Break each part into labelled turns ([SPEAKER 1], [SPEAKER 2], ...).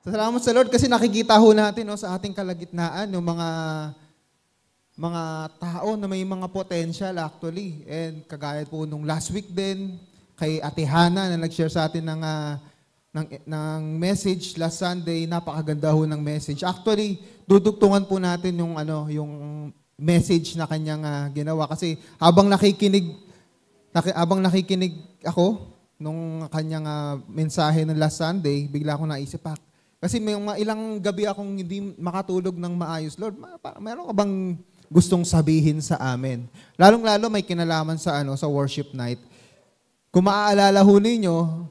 [SPEAKER 1] Salamat sa Lord kasi nakikita ho natin no, sa ating kalagitnaan yung mga tao na may mga potential actually. And kagaya po nung last week din, kay Ate Hana na nag-share sa atin ng message last Sunday, napakaganda ho ng message. Actually, dudugtungan po natin yung message na kanyang ginawa kasi habang nakikinig ako nung kanyang mensahe ng last Sunday, bigla ko naisip kasi may mga ilang gabi akong hindi makatulog ng maayos. Lord, meron ka bang gustong sabihin sa amin? Lalong-lalo may kinalaman sa worship night. Kung maaalala ho ninyo,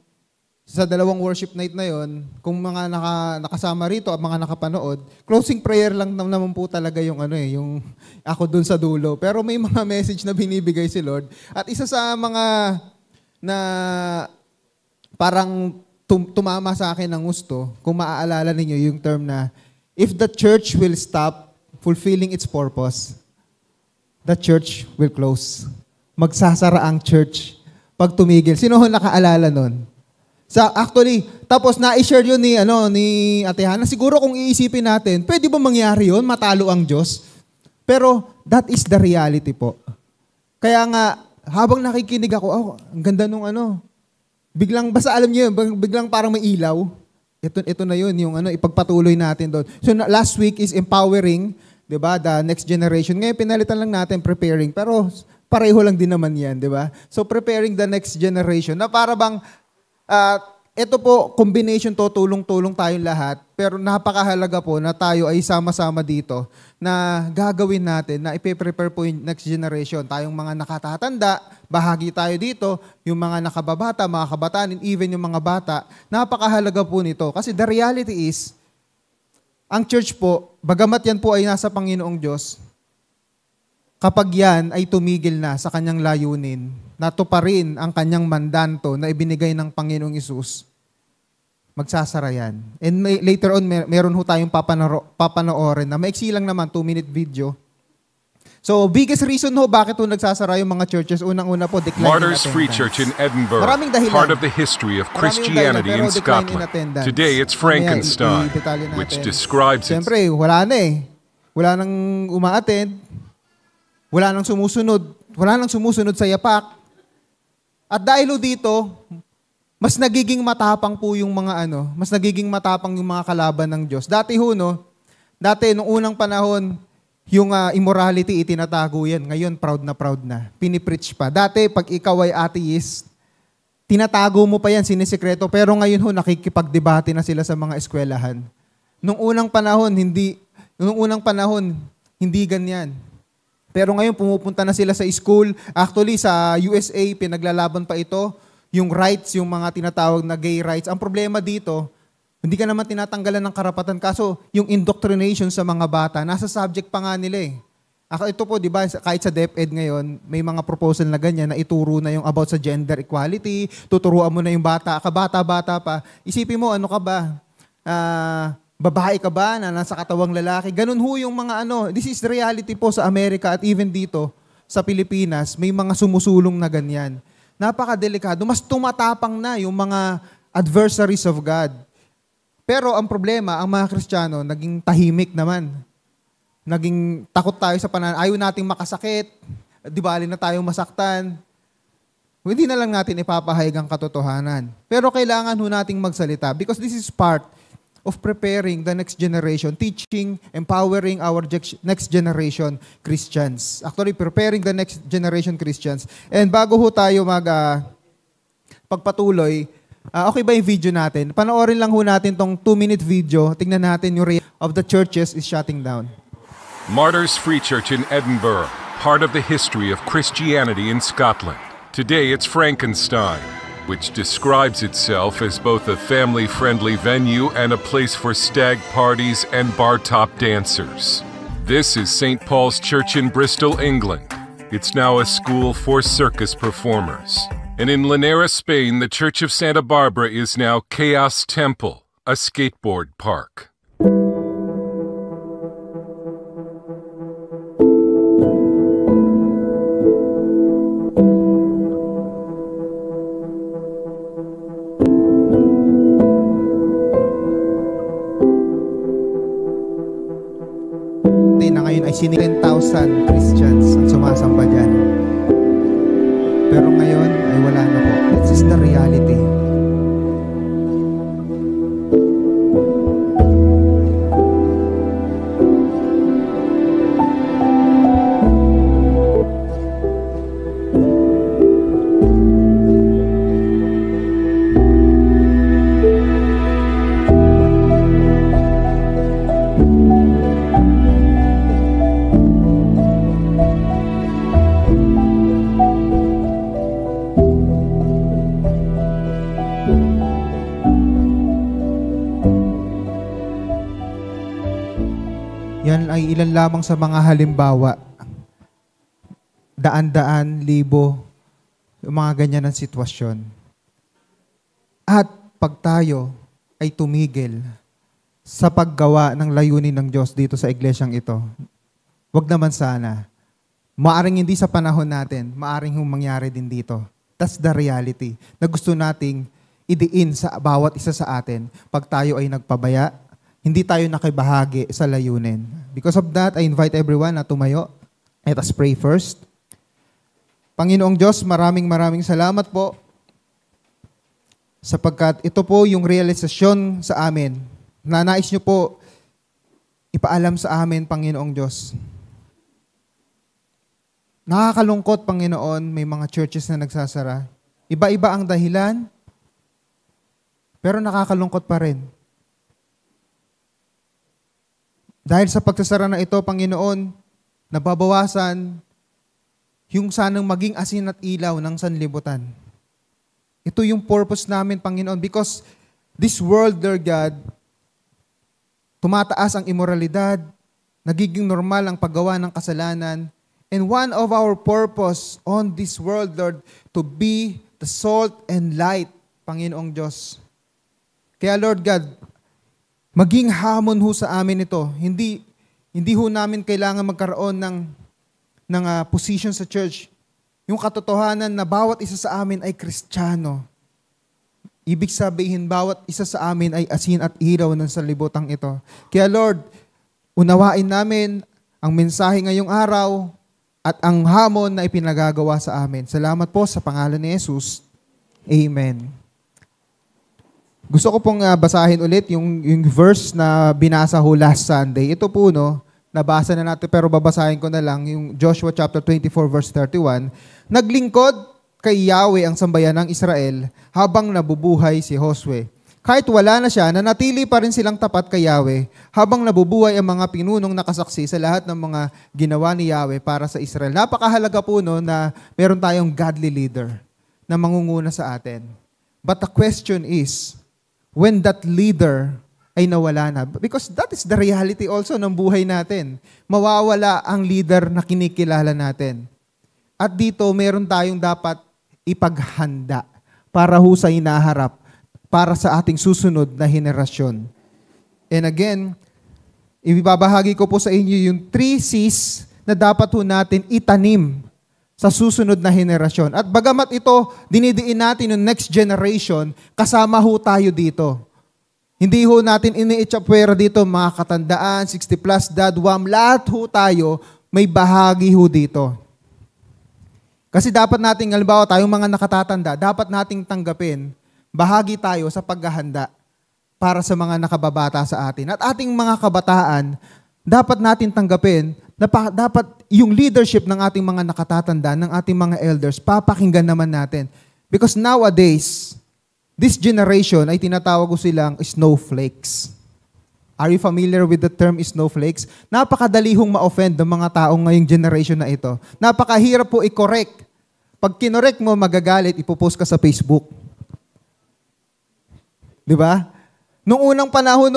[SPEAKER 1] sa dalawang worship night na yon, kung mga nakasama rito at mga nakapanood, closing prayer lang naman po talaga yung yung ako dun sa dulo. Pero may mga message na binibigay si Lord. At isa sa mga na parang tumama sa akin ng gusto, kung maaalala ninyo yung term na, if the church will stop fulfilling its purpose, the church will close. Magsasara ang church pag tumigil. Sino ho nakaalala nun? Actually, tapos na-share yun ni Ate Hana. Siguro kung iisipin natin, pwede ba mangyari yun? Matalo ang Diyos? Pero that is the reality po. Kaya nga, habang nakikinig ako, ang ganda nung biglang, basta alam niyo yun, biglang parang may ilaw. Ito na yun, yung ipagpatuloy natin doon. So last week is empowering, di ba, the next generation. Ngayon, pinalitan lang natin preparing. Pero pareho lang din naman yan, di ba? So preparing the next generation na para bang, ito po, combination to, tulong-tulong tayong lahat. Pero napakahalaga po na tayo ay sama-sama dito na gagawin natin, na ipe-prepare po yung next generation. Tayong mga nakatatanda, bahagi tayo dito, yung mga nakababata, mga kabataan, and even yung mga bata. Napakahalaga po nito. Kasi the reality is, ang church po, bagamat yan po ay nasa Panginoong Diyos, kapag yan ay tumigil na sa kanyang layunin, natuparin ang kanyang mandato na ibinigay ng Panginoong Isus, magsasara yan. And later on, meron ho tayong papanoorin na maiksi lang naman, 2-minute video. So, biggest reason ho bakit ho nagsasara yung mga churches, unang-una po, decline
[SPEAKER 2] Martyrs
[SPEAKER 1] in
[SPEAKER 2] Free
[SPEAKER 1] attendance.
[SPEAKER 2] Church in Edinburgh,
[SPEAKER 1] Maraming dahilan.
[SPEAKER 2] part of the history of Christianity in Scotland. Today, it's Frankenstein, which describes its...
[SPEAKER 1] Siyempre, wala na eh. Wala nang uma-attend. Wala nang sumusunod. Wala nang sumusunod sa yapak. At dahil dito, mas nagiging matapang po yung mga mas nagiging matapang yung mga kalaban ng Diyos. Dati nung unang panahon, yung immorality itinatago yan. Ngayon, proud na. Pinipreach pa. Dati, pag ikaw ay atheist, tinatago mo pa yan, sinisikreto. Pero ngayon nakikipagdebate na sila sa mga eskwelahan. Nung unang panahon, hindi ganyan. Pero ngayon, pumupunta na sila sa school. Actually, sa USA, pinaglalaban pa ito. Yung rights, yung mga tinatawag na gay rights. Ang problema dito, hindi ka naman tinatanggalan ng karapatan. Kaso, yung indoctrination sa mga bata, nasa subject pa nga nila eh. Ito po, di ba, kahit sa DepEd ngayon, may mga proposal na ganyan na ituro na yung about sa gender equality, tuturuan mo na yung bata, kabata-bata pa. Isipin mo, ano ka ba? Babae ka ba na nasa katawang lalaki? Ganun ho yung mga this is the reality po sa Amerika at even dito sa Pilipinas, may mga sumusulong na ganyan. Napakadelikado. Mas tumatapang na yung mga adversaries of God. Pero ang problema, ang mga Kristiyano, naging tahimik naman. Naging takot tayo sa ayaw nating makasakit. Di ba, alin na tayong masaktan. Hindi na lang natin ipapahayag ang katotohanan. Pero kailangan ho nating magsalita because this is part of preparing the next generation, teaching, empowering our next generation Christians. Actually, preparing the next generation Christians. And bago ho tayo pagpatuloy, okay ba yung video natin? Panoorin lang ho natin tong 2-minute video. Tingnan natin yung of the churches is shutting down.
[SPEAKER 2] Martyrs Free Church in Edinburgh, part of the history of Christianity in Scotland. Today, it's Frankenstein, which describes itself as both a family-friendly venue and a place for stag parties and bar-top dancers. This is St. Paul's Church in Bristol, England. It's now a school for circus performers. And in Linares, Spain, the Church of Santa Barbara is now Chaos Temple, a skateboard park.
[SPEAKER 1] ay 10,000 Christians ang sumasamba dyan. Pero ngayon ay wala na po. This is the reality. Yan ay ilan lamang sa mga halimbawa. Daan-daan, libo, yung mga ganyan ng sitwasyon. At pag tayo ay tumigil sa paggawa ng layunin ng Diyos dito sa iglesyang ito, wag naman sana. Maaring hindi sa panahon natin, maaring mangyari din dito. That's the reality na gusto nating idiin sa bawat isa sa atin pag tayo ay nagpabaya, hindi tayo nakibahagi sa layunin. Because of that, I invite everyone na tumayo. Let us pray first. Panginoong Diyos, maraming salamat po sapagkat ito po yung realisasyon sa amin na nais niyo po ipaalam sa amin, Panginoong Diyos. Nakakalungkot, Panginoon, may mga churches na nagsasara. Iba-iba ang dahilan, pero nakakalungkot pa rin. Dahil sa pagsasara na ito, Panginoon, nababawasan yung sanang maging asin at ilaw ng sanlibutan. Ito yung purpose namin, Panginoon, because this world, Lord God, tumataas ang imoralidad, nagiging normal ang paggawa ng kasalanan, and one of our purpose on this world, Lord, to be the salt and light, Panginoong Diyos. Kaya, Lord God, maging hamon ho sa amin ito. Hindi ho namin kailangan magkaroon ng position sa church. Yung katotohanan na bawat isa sa amin ay Kristiyano. Ibig sabihin, bawat isa sa amin ay asin at ilaw ng sanlibutan ito. Kaya Lord, unawain namin ang mensahe ngayong araw at ang hamon na ipinagagawa sa amin. Salamat po sa pangalan ni Jesus. Amen. Gusto ko pong basahin ulit yung verse na binasa ho last Sunday. Ito po, nabasa na natin pero babasahin ko na lang yung Joshua chapter 24 verse 31. Naglingkod kay Yahweh ang sambayan ng Israel habang nabubuhay si Josue. Kahit wala na siya, nanatili pa rin silang tapat kay Yahweh habang nabubuhay ang mga pinunong nakasaksi sa lahat ng mga ginawa ni Yahweh para sa Israel. Napakahalaga po na meron tayong godly leader na mangunguna sa atin. But the question is, when that leader ay nawala na. Because that is the reality also ng buhay natin. Mawawala ang leader na kinikilala natin. At dito, meron tayong dapat ipaghanda para ho sa hinaharap, para sa ating susunod na henerasyon. And again, ibabahagi ko po sa inyo yung 3 C's na dapat ho natin itanim sa susunod na henerasyon. At bagamat ito, dinidiin natin yung next generation, kasama ho tayo dito. Hindi ho natin iniitsapwera dito mga katandaan, 60 plus, dadwam, lahat ho tayo may bahagi ho dito. Kasi dapat nating, halimbawa tayong mga nakatatanda, dapat nating tanggapin, bahagi tayo sa paghahanda para sa mga nakababata sa atin. At ating mga kabataan, dapat natin tanggapin na dapat yung leadership ng ating mga nakatatanda, ng ating mga elders, papakinggan naman natin. Because nowadays, this generation ay tinatawag ko silang snowflakes. Are you familiar with the term snowflakes? Napakadali hong ma-offend ng mga taong ngayong generation na ito. Napakahirap po i-correct. Pag kinorek mo, magagalit, ipopost ka sa Facebook. Di ba? Noong unang panahon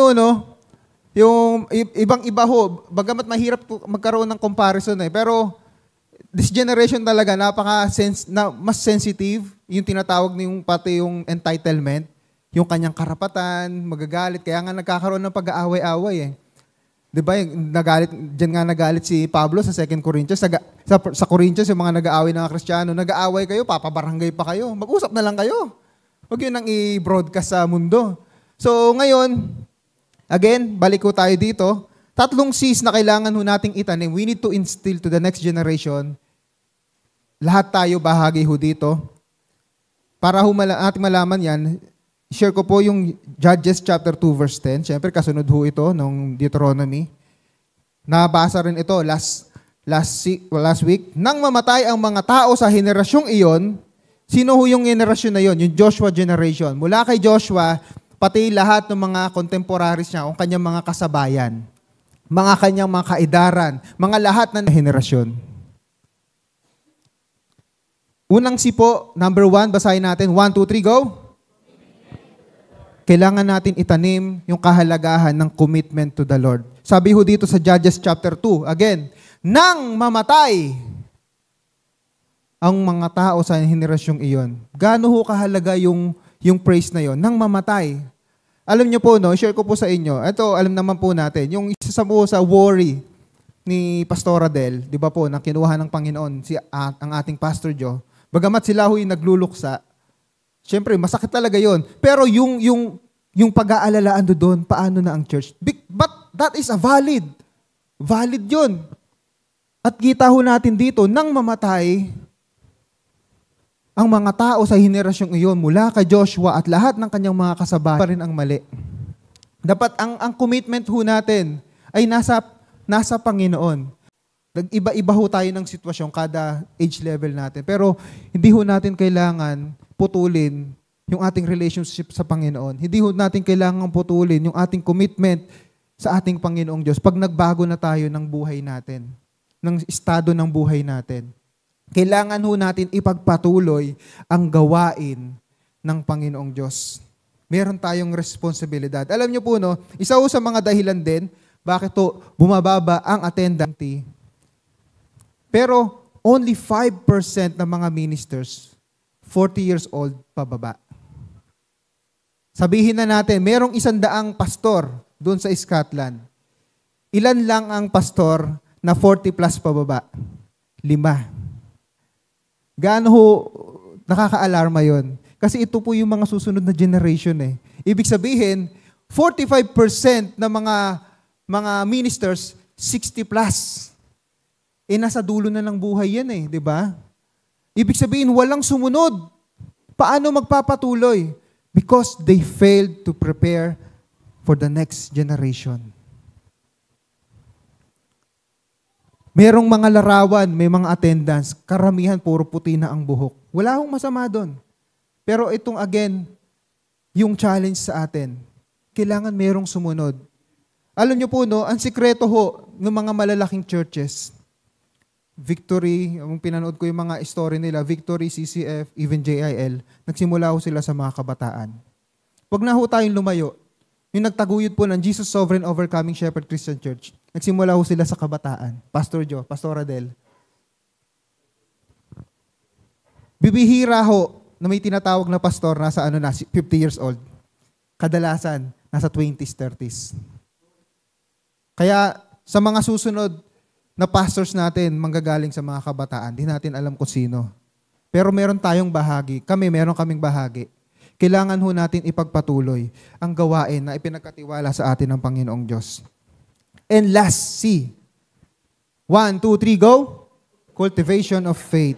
[SPEAKER 1] yung ibang-iba ho, bagamat mahirap magkaroon ng comparison pero this generation talaga mas sensitive, yung tinatawag yung pati yung entitlement, yung kanyang karapatan, magagalit, kaya nga nagkakaroon ng pag-aaway-aaway eh. 'Di ba? Nagalit si Pablo sa 2 Corinthians, sa Corinthians yung mga nag-aaway ng mga Kristiyano, nag-aaway kayo, papabarangay pa kayo. Mag-usap na lang kayo. Huwag yun ang i-broadcast sa mundo. So ngayon, again, balik ko tayo dito. Tatlong C's na kailangan ho nating itanim. We need to instill to the next generation. Lahat tayo bahagi ho dito. Para ho ating malaman yan, share ko po yung Judges chapter 2 verse 10. Siyempre, kasunod ho ito ng Deuteronomy. Nabasa rin ito last week. Nang mamatay ang mga tao sa henerasyong iyon, sino ho yung generasyon na yon? Yung Joshua generation. Mula kay Joshua, pati lahat ng mga contemporaries niya, o kanyang mga kasabayan, mga kanyang mga kaedaran, mga lahat ng henerasyon. Unang si po, number 1, basahin natin. 1, 2, 3, go! Kailangan natin itanim yung kahalagahan ng commitment to the Lord. Sabi ho dito sa Judges chapter 2, again, nang mamatay ang mga tao sa henerasyong iyon. Gaano ho kahalaga yung praise na yon? Nang mamatay. Alam niyo po, no, share ko po sa inyo. Ito, alam naman po natin, yung isa sa worry ni Pastor Adel, di ba po, na kinuha ng Panginoon ang ating Pastor Joe. Bagamat sila ho'y nagluluksa, siyempre, masakit talaga yon. Pero yung pag-aalalaan doon, paano na ang church? But that is a valid. Valid yon. At kita ho natin dito, nang mamatay ang mga tao sa henerasyong iyon, mula kay Joshua at lahat ng kanyang mga kasabay, pa rin ang mali. Dapat ang commitment ho natin ay nasa Panginoon. Nag-iba-iba ho tayo ng sitwasyon kada age level natin. Pero hindi ho natin kailangan putulin yung ating relationship sa Panginoon. Hindi ho natin kailangan putulin yung ating commitment sa ating Panginoong Diyos pag nagbago na tayo ng buhay natin, ng estado ng buhay natin. Kailangan ho natin ipagpatuloy ang gawain ng Panginoong Diyos. Meron tayong responsibilidad. Alam niyo po, no, isa ho sa mga dahilan din bakit to bumababa ang attendance. Pero only 5% ng mga ministers 40 years old pababa. Sabihin na natin, merong 100 pastor doon sa Scotland. Ilan lang ang pastor na 40 plus pababa? 5. Gaano ho nakaka-alarma yon? Kasi ito po yung mga susunod na generation eh. Ibig sabihin, 45% ng mga ministers, 60 plus. Nasa dulo na ng buhay yan eh, di ba? Ibig sabihin, walang sumunod. Paano magpapatuloy? Because they failed to prepare for the next generation. Merong mga larawan, may mga attendance, karamihan puro puti na ang buhok. Wala akong masama doon. Pero itong again, yung challenge sa atin, kailangan merong sumunod. Alam niyo po, no, ang sikreto ho ng mga malalaking churches, Victory, yung pinanood ko yung mga story nila, Victory, CCF, even JIL, nagsimula ho sila sa mga kabataan. Pag na ho tayong lumayo, yung nagtaguyod po ng Jesus Sovereign Overcoming Shepherd Christian Church, nagsimula ho sila sa kabataan. Pastor Joe, Pastor Adel. Bibihira ho na may tinatawag na pastor nasa 50 years old. Kadalasan, nasa 20s, 30s. Kaya sa mga susunod na pastors natin manggagaling sa mga kabataan, di natin alam kung sino. Pero meron tayong bahagi. Meron kaming bahagi. Kailangan ho natin ipagpatuloy ang gawain na ipinagkatiwala sa atin ng Panginoong Diyos. And last, C. 1, 2, 3, go. Cultivation of faith.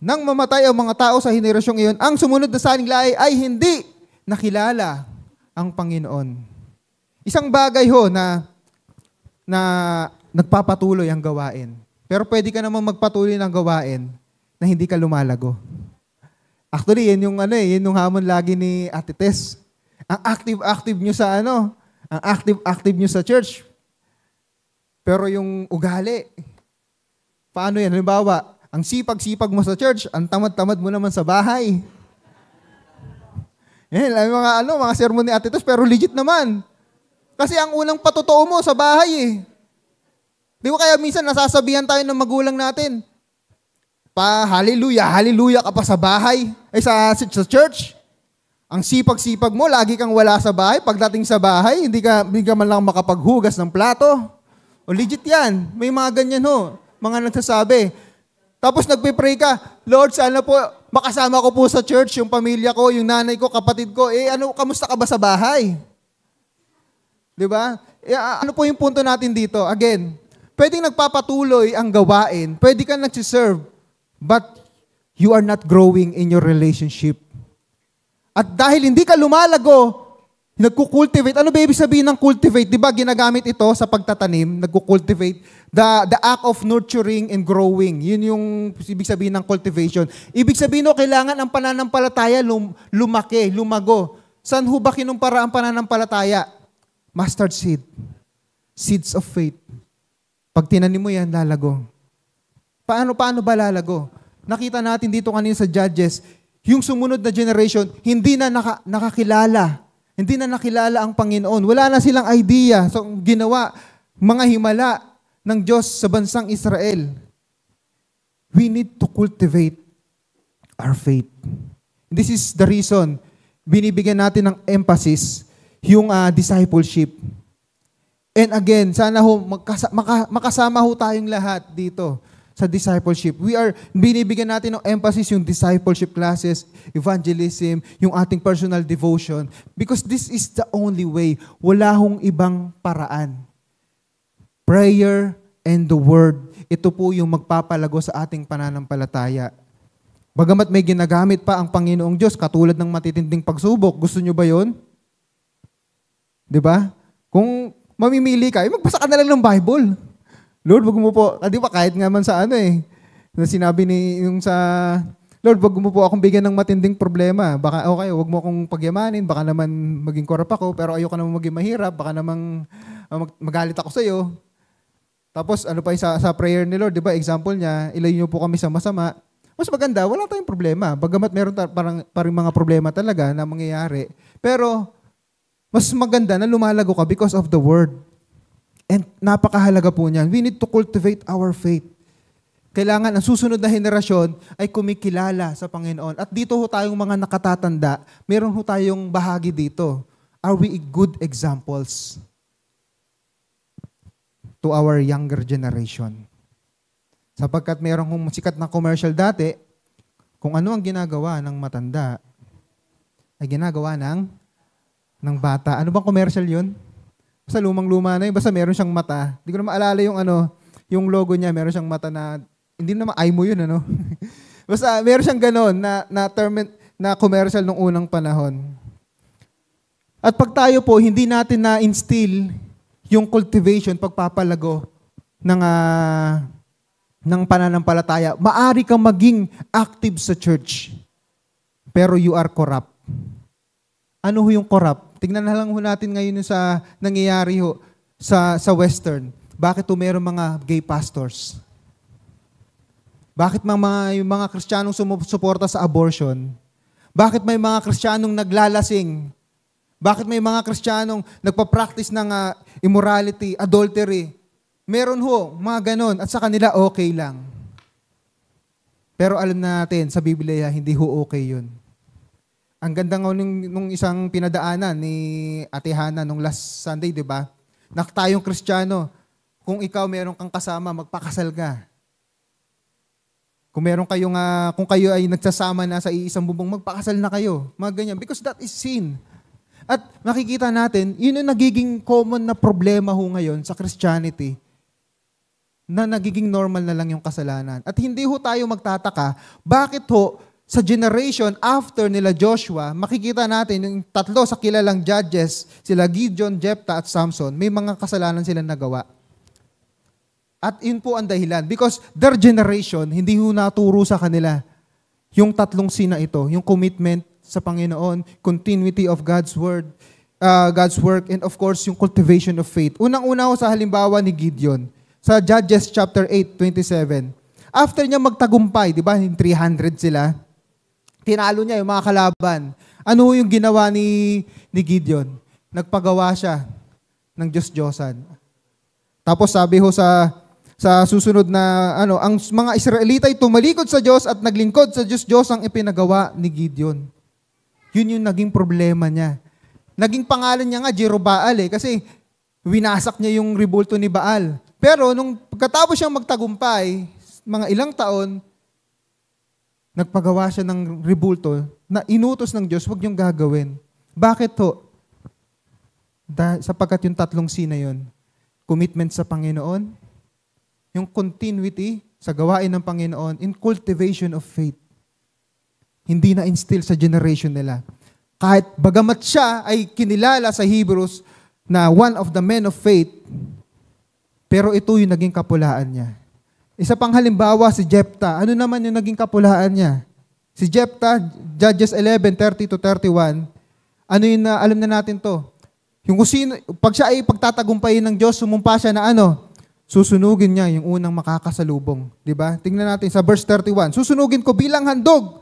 [SPEAKER 1] Nang mamatay ang mga tao sa henerasyong iyon, ang sumunod na sanlibutan ay hindi nakilala ang Panginoon. Isang bagay ho na nagpapatuloy ang gawain. Pero pwede ka naman magpatuloy ng gawain na hindi ka lumalago. Actually, yun yung hamon lagi ni Ate Tess. Ang active nyo sa ang active nyo sa church. Pero yung ugali, paano yan? Halimbawa, ang sipag-sipag mo sa church, ang tamad-tamad mo naman sa bahay. Yan, mga sermon ni Ate Tess, pero legit naman. Kasi ang unang patotoo mo sa bahay eh. Di ba kaya minsan nasasabihan tayo ng magulang natin, hallelujah, hallelujah ka pa sa bahay, sa church. Ang sipag-sipag mo, lagi kang wala sa bahay. Pagdating sa bahay, hindi ka man lang makapaghugas ng plato. O legit yan. May mga ganyan ho. Mga nagsasabi. Tapos nagpe-pray ka, Lord, sana po makasama ko po sa church, yung pamilya ko, yung nanay ko, kapatid ko. Kamusta ka ba sa bahay? Di ba? Ano po yung punto natin dito? Again, pwedeng nagpapatuloy ang gawain, pwede ka nagsiserve, but you are not growing in your relationship. At dahil hindi ka lumalago, nagkukultivate. Ano ba ibig sabihin ng cultivate? Di ba ginagamit ito sa pagtatanim, nagkukultivate. The act of nurturing and growing. Yun yung ibig sabihin ng cultivation. Ibig sabihin kailangan ang pananampalataya lumaki, lumago. Saan ho ba kinumpara ang pananampalataya? Mustard seed. Seeds of faith. Pag tinanim mo yan, lalago. Paano ba lalago? Nakita natin dito kanina sa Judges, yung sumunod na generation, hindi na nakakilala. Hindi na nakilala ang Panginoon. Wala na silang idea. So, ginawa, mga himala ng Diyos sa bansang Israel. We need to cultivate our faith. This is the reason binibigyan natin ng emphasis yung discipleship. And again, sana ho makasama ho tayong lahat dito sa discipleship. Binibigyan natin ng emphasis yung discipleship classes, evangelism, yung ating personal devotion. Because this is the only way. Wala hong ibang paraan. Prayer and the Word. Ito po yung magpapalago sa ating pananampalataya. Bagamat may ginagamit pa ang Panginoong Diyos, katulad ng matitinding pagsubok. Gusto nyo ba yun? Diba? Kung mamimili ka, magbasa ka na lang ng Bible. Lord, wag mo po, di ba kahit nga man sa na sinabi yung sa, Lord, wag mo po akong bigyan ng matinding problema. Baka, okay, wag mo akong pagyamanin, baka naman maging korap ako, pero ayoko naman maging mahirap, baka naman magalit ako sa iyo. Tapos, ano pa sa prayer ni Lord, di ba, example niya, ilayo niyo po kami sa masama. Mas maganda, wala tayong problema. Bagamat meron parang mga problema talaga na mangyayari. Pero, mas maganda na lumalago ka because of the Word. And napakahalaga po niyan. We need to cultivate our faith. Kailangan ang susunod na henerasyon ay kumikilala sa Panginoon. At dito ho tayong mga nakatatanda, meron ho tayong bahagi dito. Are we good examples to our younger generation? Sapagkat merong sikat na commercial dati, kung ano ang ginagawa ng matanda, ay ginagawa ng bata. Ano bang commercial yun? Basta lumang-luma na yun. Basta meron siyang mata. Hindi ko na maalala yung logo niya. Meron siyang mata na, hindi naman eye mo yun, Basta meron siyang ganon na commercial nung unang panahon. At pag tayo po, hindi natin na-instill yung cultivation, pagpapalago ng pananampalataya, maari kang maging active sa church. Pero you are corrupt. Ano yung corrupt? Tingnan na lang natin ngayon sa nangyayari sa Western. Bakit mayroong mga gay pastors? Bakit yung mga Kristiyanong sumusuporta sa abortion? Bakit may mga Kristiyanong naglalasing? Bakit may mga Kristiyanong nagpa-practice ng immorality, adultery? Meron mga ganon. At sa kanila, okay lang. Pero alam natin, sa Biblia, hindi okay yun. Ang ganda nga nung isang pinadaanan ni Ate Hana nung last Sunday, di ba? Na tayong Kristiyano, kung ikaw meron kang kasama, magpakasal ka. Kung kung kayo ay nagsasama na sa iisang bubong, magpakasal na kayo. Mga ganyan. Because that is sin. At makikita natin, yun yung nagiging common na problema ngayon sa Christianity, na nagiging normal na lang yung kasalanan. At hindi tayo magtataka, bakit sa generation after nila Joshua, makikita natin yung tatlo sa kilalang judges, sila Gideon, Jephthah at Samson, may mga kasalanan silang nagawa. At yun po ang dahilan. Because their generation, hindi naturo sa kanila yung tatlong sina ito, yung commitment sa Panginoon, continuity of God's word, God's work, and of course, yung cultivation of faith. Unang-una sa halimbawa ni Gideon, sa Judges chapter 8:27. After niya magtagumpay, di ba, 300 sila, tinalo niya yung mga kalaban. Ano yung ginawa ni Gideon? Nagpagawa siya ng Diyos-Diyosan. Tapos sabi sa susunod na, ang mga Israelita ay tumalikod sa Diyos at naglingkod sa Diyos ang ipinagawa ni Gideon. Yun yung naging problema niya. Naging pangalan niya nga Jerobaal kasi winasak niya yung rebulto ni Baal. Pero nung pagkatapos siyang magtagumpay, mga ilang taon, nagpagawa siya ng rebulto na inutos ng Diyos, huwag niyong gagawin. Bakit Sapagkat yung tatlong C na yun, commitment sa Panginoon, yung continuity sa gawain ng Panginoon, in cultivation of faith. Hindi na instill sa generation nila. Kahit bagamat siya ay kinilala sa Hebrews na one of the men of faith, pero ito yung naging kapulaan niya. Isa pang halimbawa, si Jephthah. Ano naman yung naging kapulaan niya? Si Jephthah, Judges 11:30-31, ano yun na, alam na natin to. Yung kusino, pag siya ay pagtatagumpayin ng Diyos, sumumpa siya na susunugin niya yung unang makakasalubong. Diba? Tingnan natin sa verse 31. Susunugin ko bilang handog.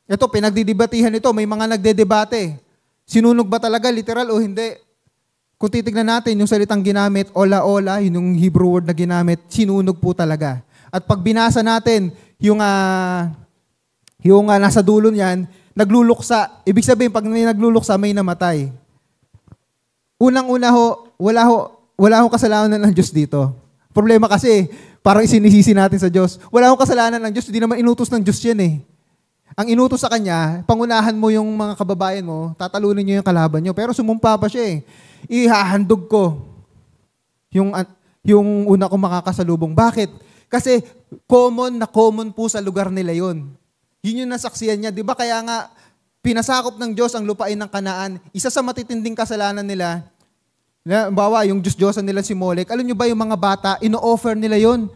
[SPEAKER 1] Ito, pinagdidebatihan ito. May mga nagdedebate. Sinunog ba talaga, literal o hindi? Kung titignan natin yung salitang ginamit, ola-ola, yun yung Hebrew word na ginamit, sinunog po talaga. At pag binasa natin yung nasa dulo niyan, nagluluksa. Ibig sabihin, pag may nagluluksa, may namatay. Unang-una wala ho kasalanan ng Diyos dito. Problema kasi, parang isinisisi natin sa Diyos. Wala ho kasalanan ng Diyos, hindi naman inutos ng Diyos yan eh. Ang inutos sa Kanya, pangunahan mo yung mga kababayan mo, tatalunin nyo yung kalaban nyo. Pero sumumpa pa siya eh. Ihahandog ko yung una kong makakasalubong. Bakit? Kasi common po sa lugar nila yon. Yun yung nasaksiyan niya. Di ba kaya nga, pinasakop ng Diyos ang lupain ng Kanaan. Isa sa matitinding kasalanan nila, bawa yung Diyos-Diyosan nila si Molek, alam nyo ba yung mga bata, ino-offer nila yon.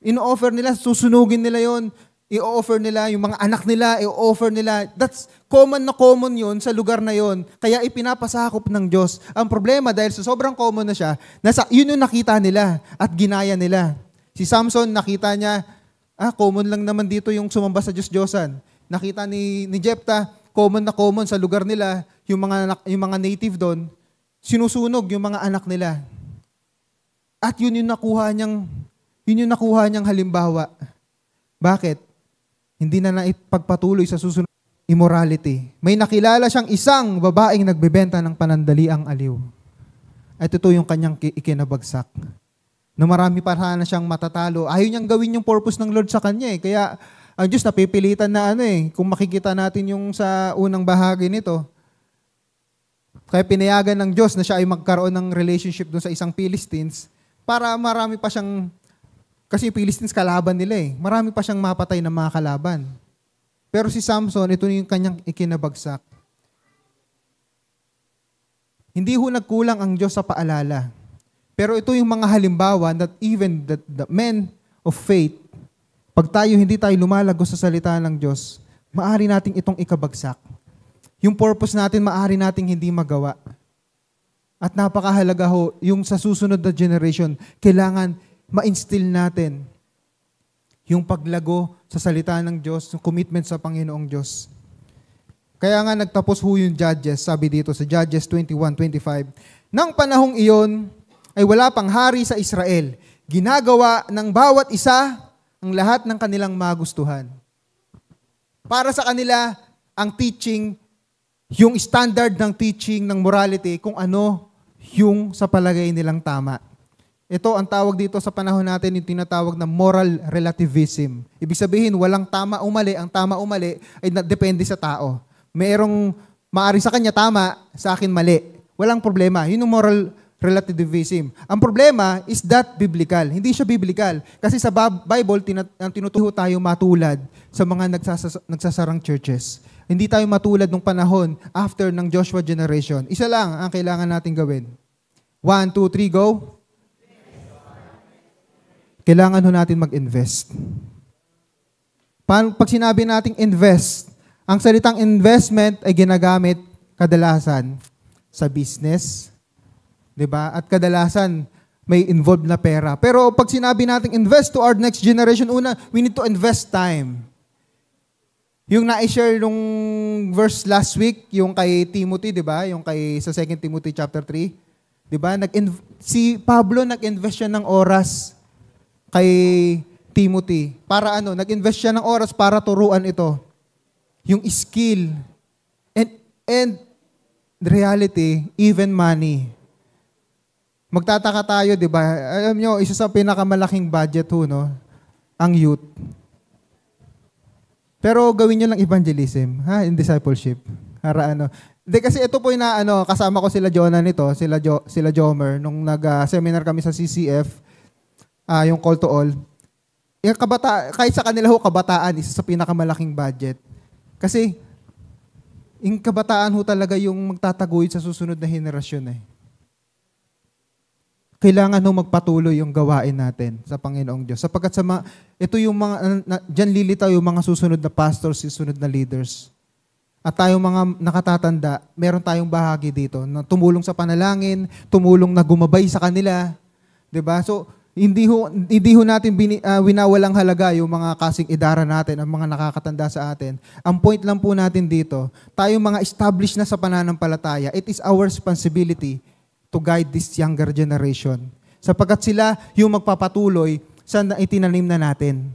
[SPEAKER 1] Ino-offer nila, susunugin nila yon. I-offer nila, yung mga anak nila, i-offer nila. That's common yun sa lugar na yun. Kaya ipinapasakop ng Diyos. Ang problema, dahil sa sobrang common na siya, yun yung nakita nila at ginaya nila. Si Samson, nakita niya, common lang naman dito yung sumamba sa Diyos-Diyosan. Nakita ni Jephthah, common sa lugar nila, yung mga native doon, sinusunog yung mga anak nila. At yun yung nakuha niyang halimbawa. Bakit? Hindi na naipagpatuloy sa susunod immorality. May nakilala siyang isang babaeng nagbebenta ng panandaliang aliw. At ito yung kanyang ikinabagsak. Na marami pa na siyang matatalo. Ayaw niyang gawin yung purpose ng Lord sa kanya eh. Kaya ang Diyos napipilitan na kung makikita natin yung sa unang bahagi nito. Kaya pinayagan ng Diyos na siya ay magkaroon ng relationship doon sa isang Philistines para marami pa siyang. Kasi yung Philistines kalaban nila eh. Marami pa siyang mapatay ng mga kalaban. Pero si Samson, ito yung kanyang ikinabagsak. Hindi ho nagkulang ang Diyos sa paalala. Pero ito yung mga halimbawa that even the men of faith, pag hindi tayo lumalago sa salita ng Diyos, maaari nating itong ikabagsak. Yung purpose natin, maaari nating hindi magawa. At napakahalaga ho, yung sa susunod na generation, kailangan ma-instill natin yung paglago sa salita ng Diyos, yung commitment sa Panginoong Diyos. Kaya nga nagtapos ho yung Judges, sabi dito sa Judges 21:25, nang panahong iyon ay wala pang hari sa Israel. Ginagawa ng bawat isa ang lahat ng kanilang magustuhan. Para sa kanila, ang teaching, yung standard ng teaching ng morality, kung ano yung sa palagay nilang tama. Ito ang tawag dito sa panahon natin, yung tinatawag na moral relativism. Ibig sabihin, walang tama o mali. Ang tama o mali ay depende sa tao. Mayroong maaari sa kanya tama, sa akin mali. Walang problema. Yun yung moral relativism. Ang problema is that biblical. Hindi siya biblical. Kasi sa Bible, tinutuho tayo matulad sa mga nagsasarang churches. Hindi tayo matulad ng panahon after ng Joshua generation. Isa lang ang kailangan natin gawin. 1, 2, 3, go. Kailangan ho natin mag-invest. Pag sinabi nating invest, ang salitang investment ay ginagamit kadalasan sa business, di ba? At kadalasan may involved na pera. Pero pag sinabi nating invest to our next generation, una, we need to invest time. Yung na-share nung verse last week, yung kay Timothy, di ba? Yung sa 2 Timothy chapter 3, di ba? Si Pablo nag-invest siya ng oras kay Timothy. Para nag-invest siya ng oras para turuan ito. Yung skill. And the reality, even money. Magtataka tayo, di ba? Alam nyo, isa sa pinakamalaking budget ang youth. Pero gawin nyo lang evangelism, in discipleship. Para Hindi kasi ito po yung kasama ko sila Jonah nito, sila Jomer, nung nag-seminar kami sa CCF, yung Call to All. Yung kahit sa kanila ho, kabataan, isa sa pinakamalaking budget. Kasi, yung kabataan ho talaga yung magtataguyod sa susunod na henerasyon eh. Kailangan ho magpatuloy yung gawain natin sa Panginoong Diyos. Sapagkat ito yung mga, dyan lilitaw yung mga susunod na pastors, susunod na leaders. At tayong mga nakatatanda, meron tayong bahagi dito na tumulong sa panalangin, tumulong na gumabay sa kanila. 'Di ba? So, hindi ho natin winawalang halaga yung mga kasing idara natin, ang mga nakakatanda sa atin. Ang point lang po natin dito, tayong mga established na sa pananampalataya, it is our responsibility to guide this younger generation. Sapagkat sila yung magpapatuloy sa itinanim na natin.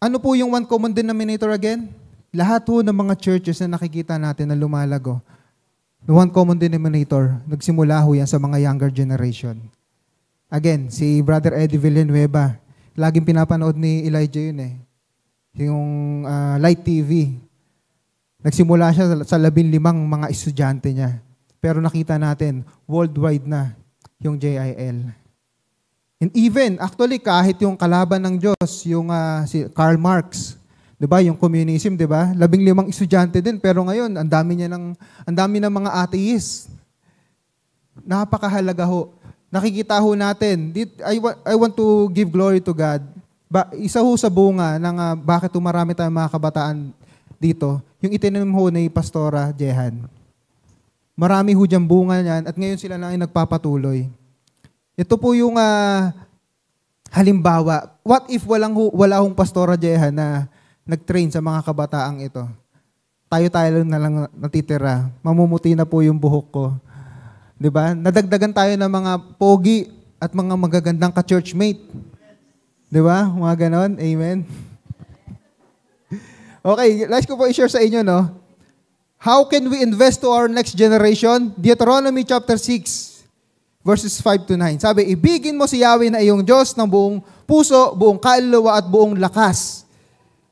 [SPEAKER 1] Ano po yung one common denominator again? Lahat po ng mga churches na nakikita natin na lumalago, the one common denominator, nagsimula ho yan sa mga younger generation. Again, si Brother Eddie Villanueva, laging pinapanood ni Elijah yun eh. Yung Light TV. Nagsimula siya sa 15 mga estudyante niya. Pero nakita natin, worldwide na yung JIL. And even, actually, kahit yung kalaban ng Diyos, yung si Karl Marx, 'di ba, yung communism, 'di ba? 15 estudyante din, pero ngayon, ang dami ng mga atheist. Napakahalaga ho. Nakikita ho natin, I want to give glory to God. Isa ho sa bunga ng bakit marami tayong mga kabataan dito, yung itinanim ho ni Pastora Jehan. Marami ho diyang bunga niyan at ngayon sila na ay nagpapatuloy. Ito po yung halimbawa. What if wala hong Pastora Jehan na nag-train sa mga kabataang ito? Tayo na lang natitira. Mamumuti na po yung buhok ko. 'Di ba? Nadagdagan tayo ng mga pogi at mga magagandang ka-churchmate. 'Di ba? Mga ganon. Amen. Okay, last ko po i-share sa inyo, no? How can we invest to our next generation? Deuteronomy chapter 6, verses 5 to 9. Sabi, ibigin mo si Yahweh na iyong Diyos ng buong puso, buong kaluluwa at buong lakas.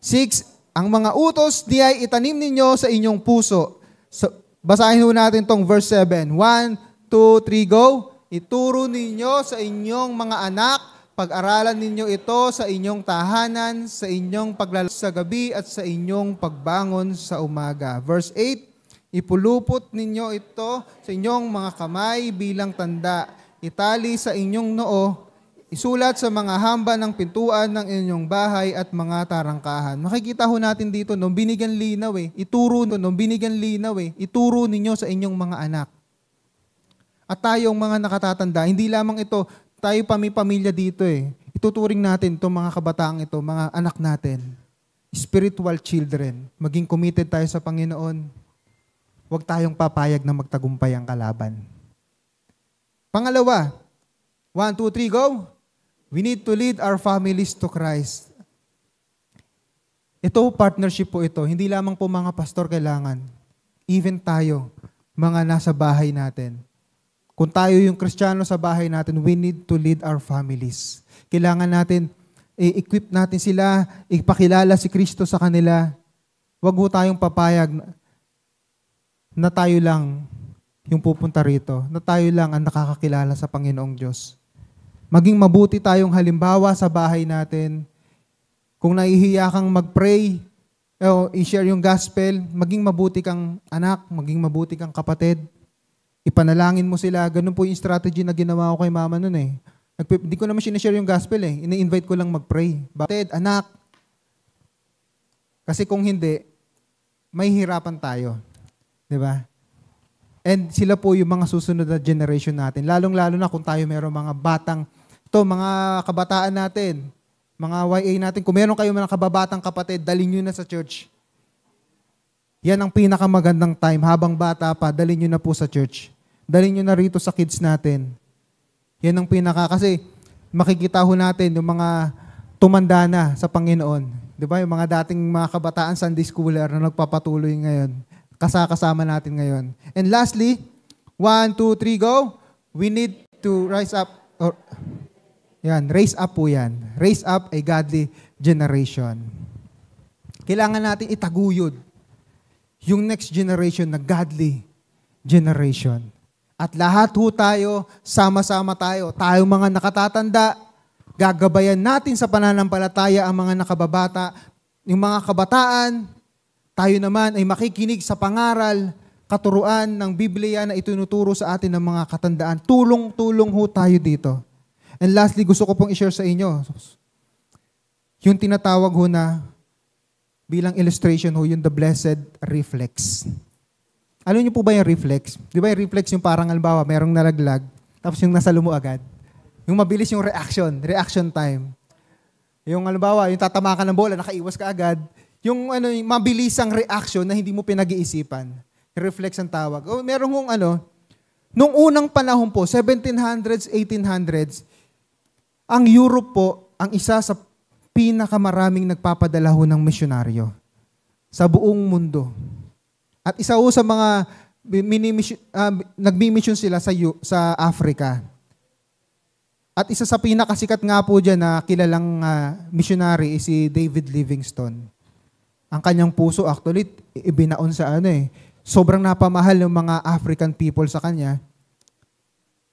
[SPEAKER 1] 6, ang mga utos di ay itanim ninyo sa inyong puso. So, basahin ho natin tong verse 7. 1, 2, 3, go. Ituro ninyo sa inyong mga anak, pag-aralan ninyo ito sa inyong tahanan, sa inyong paglalakad sa gabi at sa inyong pagbangon sa umaga. Verse 8, ipulupot ninyo ito sa inyong mga kamay bilang tanda. Itali sa inyong noo, isulat sa mga hamba ng pintuan ng inyong bahay at mga tarangkahan. Makikita ho natin dito, nung binigyan linaw ituro ninyo sa inyong mga anak. At tayong mga nakatatanda, hindi lamang ito, tayo pamilya dito eh. Ituturing natin itong mga kabataang ito, mga anak natin. Spiritual children. Maging committed tayo sa Panginoon. Huwag tayong papayag na magtagumpay ang kalaban. Pangalawa, 1, 2, 3, go. We need to lead our families to Christ. Ito, partnership po ito. Hindi lamang po mga pastor kailangan. Even tayo, mga nasa bahay natin. Kung tayo yung Kristiyano sa bahay natin, we need to lead our families. Kailangan natin, i-equip natin sila, ipakilala si Kristo sa kanila. Huwag ho tayong papayag na tayo lang yung pupunta rito, na tayo lang ang nakakakilala sa Panginoong Diyos. Maging mabuti tayong halimbawa sa bahay natin. Kung nahihiya kang mag-pray, i-share yung gospel, maging mabuti kang anak, maging mabuti kang kapatid. Ipanalangin mo sila. Ganun po yung strategy na ginawa ko kay mama nun eh. Hindi ko naman sinishare yung gospel eh. Ini-invite ko lang mag-pray. Bakit? Anak. Kasi kung hindi, may hirapan tayo. Diba? And sila po yung mga susunod na generation natin. Lalong-lalo na kung tayo mayroong mga batang, mga kabataan natin, mga YA natin, kung meron kayo mga kababatang kapatid, dalhin nyo na sa church. Yan ang pinakamagandang time. Habang bata pa, dalhin nyo na po sa church. Dalhin nyo na rito sa kids natin. Yan ang kasi makikita ho natin yung mga tumanda na sa Panginoon. Di ba? Yung mga dating mga kabataan Sunday schooler na nagpapatuloy ngayon. Kasama natin ngayon. And lastly, 1, 2, 3, go. We need to rise up. Raise up po yan. Raise up a godly generation. Kailangan natin itaguyod yung next generation na godly generation. At lahat ho tayo, sama-sama tayo, tayo mga nakatatanda, gagabayan natin sa pananampalataya ang mga nakababata, yung mga kabataan, tayo naman ay makikinig sa pangaral, katuruan ng Biblia na itinuturo sa atin ng mga katandaan. Tulong-tulong ho tayo dito. And lastly, gusto ko pong i-share sa inyo, yung tinatawag ho na, bilang illustration ho, yung the blessed reflex. Alam niyo po ba yung reflex? Di ba yung reflex yung parang halimbawa, merong nalaglag, tapos yung nasalo mo agad. Yung mabilis yung reaction time. Yung halimbawa, yung tatama ka ng bola, nakaiwas ka agad. Yung yung mabilisang reaction na hindi mo pinag-iisipan. Reflex ang tawag. O merong hong nung unang panahon po, 1700s, 1800s, ang Europe po, ang isa sa pinakamaraming nagpapadala ho ng misyonaryo sa buong mundo. At isa ho sa mga nagmi-mission sila sa Africa. At isa sa pinakasikat nga po dyan na kilalang missionary is si David Livingstone. Ang kanyang puso actually ibinaon sa sobrang napamahal ng mga African people sa kanya.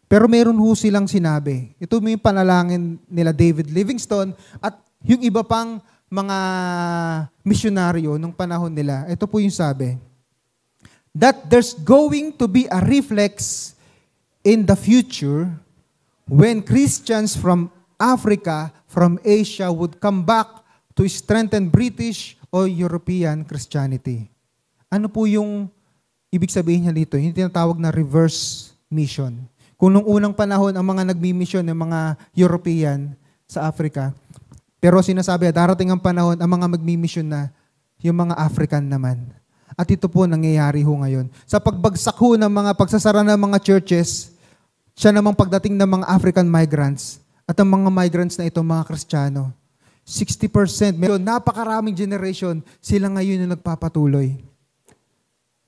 [SPEAKER 1] Pero meron ho silang sinabi. Ito yung panalangin nila David Livingstone at yung iba pang mga misyonaryo nung panahon nila. Ito po yung sabi. That there's going to be a reflex in the future when Christians from Africa, from Asia would come back to strengthen British or European Christianity. Ano po yung ibig sabihin niya dito? Yung tinatawag na reverse mission. Kung nung unang panahon, ang mga nagmi-mission ng mga European sa Africa, pero sinasabi, darating ang panahon, ang mga magmi-mission na, yung mga African naman. At ito po nangyayari ho ngayon. Sa pagbagsak ho ng mga pagsasara ng mga churches, siya namang pagdating ng mga African migrants, at ang mga migrants na ito, mga Kristiyano, 60%, napakaraming generation, sila ngayon yung nagpapatuloy.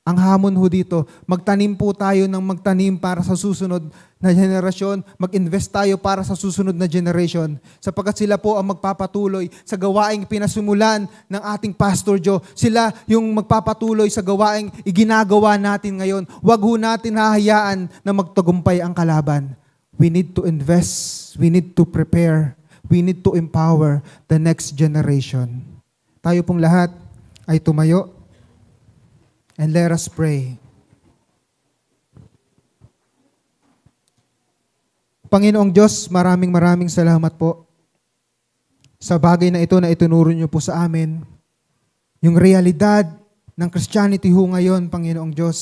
[SPEAKER 1] Ang hamon ho dito, magtanim po tayo ng magtanim para sa susunod na generasyon, mag-invest tayo para sa susunod na generation, sapagkat sila po ang magpapatuloy sa gawaing pinasumulan ng ating Pastor Joe. Sila yung magpapatuloy sa gawaing iginagawa natin ngayon. Huwag ho natin hahayaan na magtagumpay ang kalaban. We need to invest, we need to prepare, we need to empower the next generation. Tayo pong lahat ay tumayo. And let us pray. Panginoong Diyos, maraming salamat po sa bagay na ito na itunuro niyo po sa amin. Yung realidad ng Christianity ho ngayon, Panginoong Diyos.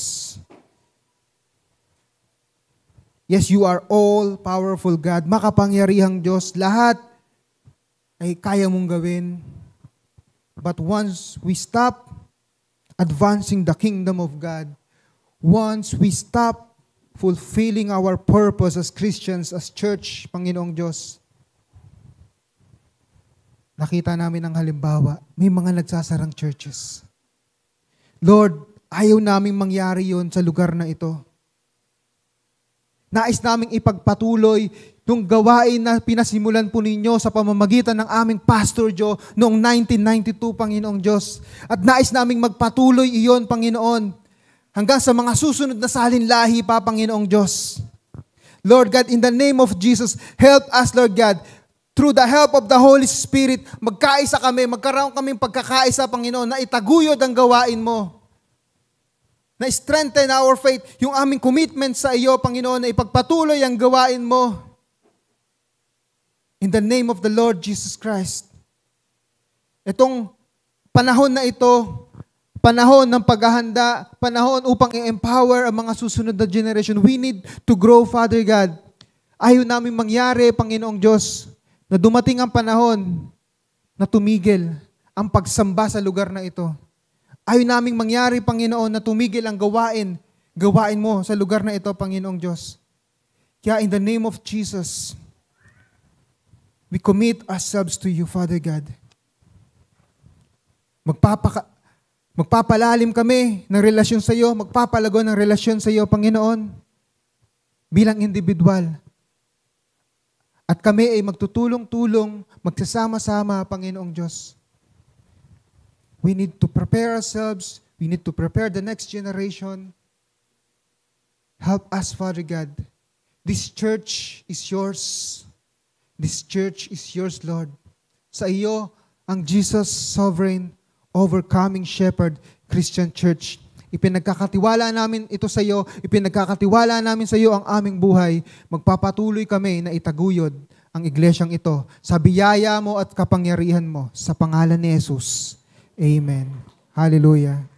[SPEAKER 1] Yes, you are all powerful God. Makapangyarihang Diyos. Lahat ay kaya mong gawin. But once we stop advancing the kingdom of God, once we stop fulfilling our purpose as Christians, as church, Panginoong Diyos, nakita namin ang halimbawa, may mga nagsasarang churches. Lord, ayaw naming mangyari yon sa lugar na ito. Nais naming ipagpatuloy yung gawain na pinasimulan po ninyo sa pamamagitan ng aming Pastor Joe noong 1992, Panginoong Diyos. At nais naming magpatuloy iyon, Panginoon, hanggang sa mga susunod na salinlahi pa, Panginoong Diyos. Lord God, in the name of Jesus, help us, Lord God, through the help of the Holy Spirit, magkaisa kami, magkaroon kaming pagkakaisa, Panginoon, na itaguyod ang gawain mo. Na strengthen our faith, yung aming commitment sa iyo, Panginoon, na ipagpatuloy ang gawain mo. In the name of the Lord Jesus Christ. Itong panahon na ito, panahon ng paghahanda, panahon upang i-empower ang mga susunod na generation. We need to grow, Father God. Ayaw namin mangyari, Panginoong Diyos, na dumating ang panahon na tumigil ang pagsamba sa lugar na ito. Ayaw namin mangyari, Panginoon, na tumigil ang gawain mo sa lugar na ito, Panginoong Diyos. Kaya in the name of Jesus, we commit ourselves to you, Father God. Magpapalalim kami ng relasyon sa iyo, magpapalago ng relasyon sa iyo, Panginoon, bilang individual. At kami ay magtutulong-tulong, magsasama-sama, Panginoong Diyos. We need to prepare ourselves, We need to prepare the next generation. Help us, Father God. This church is yours. This church is yours, Lord. Sa iyo, ang Jesus Sovereign, Overcoming Shepherd Christian Church. Ipinagkakatiwala namin ito sa iyo. Ipinagkakatiwala namin sa iyo ang aming buhay. Magpapatuloy kami na itaguyod ang iglesyang ito sa biyaya mo at kapangyarihan mo. Sa pangalan ni Jesus. Amen. Hallelujah.